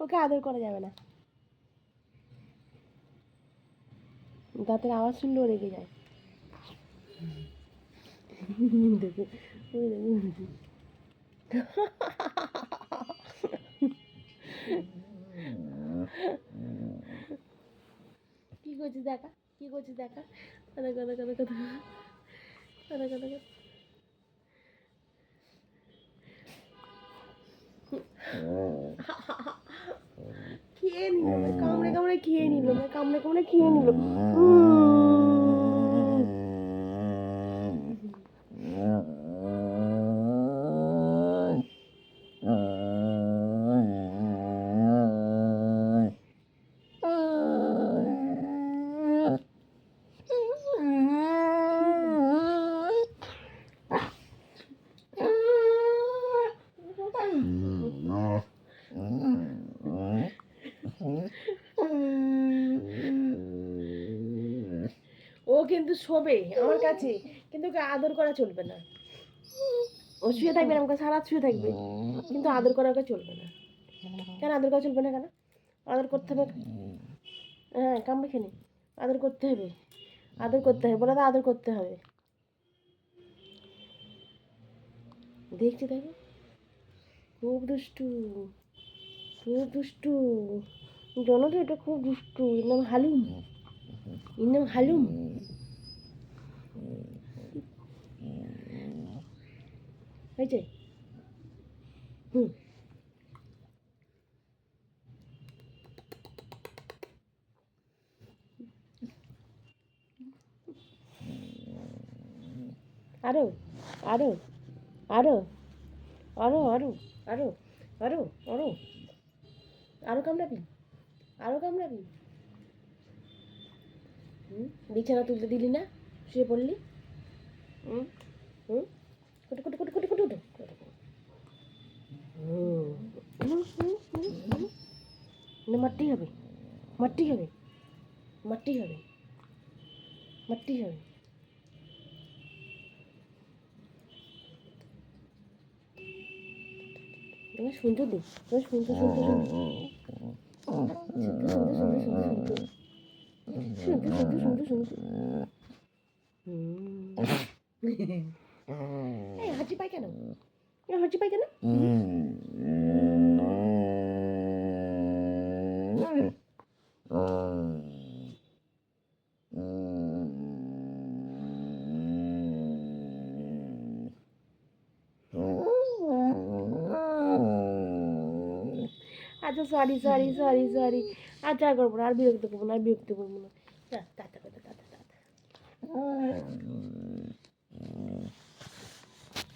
ওকে আদর করা যাবে না, দাঁতের আওয়াজ শুনলেও রেগে যায়। দেখো ওই দেখো কি করছিস দেখা, কি করছিস দেখা, কথা কথা কথা কথা কথা কথা কথা। খেয়ে নিল, কামড়ে কামড়ে খেয়ে নিল, কামড়ে কামড়ে খেয়ে নিল। ও কিন্তু শোবে আমার কাছে, কিন্তু ওকে আদর করা চলবে না। ও শুয়ে থাকবে, আমাকে সারা শুয়ে থাকবে, কিন্তু আদর করা ওকে চলবে না। কেন আদর করা চলবে না কেন? আদর করতে হবে। হ্যাঁ, কামড়ে খেলে আদর করতে হবে, আদর করতে হবে, বলে তো আদর করতে হবে। দেখছি দেখো, খুব দুষ্টু, খুব দুষ্টু। জানো তো এটা খুব দুষ্টু। এর নাম হালুম, এর নাম হালুম। হয়েছে? হুম। আরো আরো আরো আরো আরো আরো আরো আরো আরো কামড়াবি, আরো কামড়াবি। হুম, বিছানা তুলতে দিলি না, শুয়ে পড়লি। হুম হুম, কুটু কুটু কুটু কুটু কুটু কুটু। হুম হুম হুম হুম হুম। না, মারতেই হবে, মারতেই হবে, মারতেই হবে, মারতেই হবে। তোমার শুনতে দে, তোমার শুনতে শুনতে শুনতে শুনতে শুনতে শুনতে শুনতে শুনতে শুনতে শুনতে শুনতে। এই হাঁচি পায় কেন? হাঁচি পায় কেন? আচ্ছা, সরি সরি সরি সরি। আচ্ছা আর করবো না, আর বিরক্ত করবো না, আর বিরক্ত করবো না।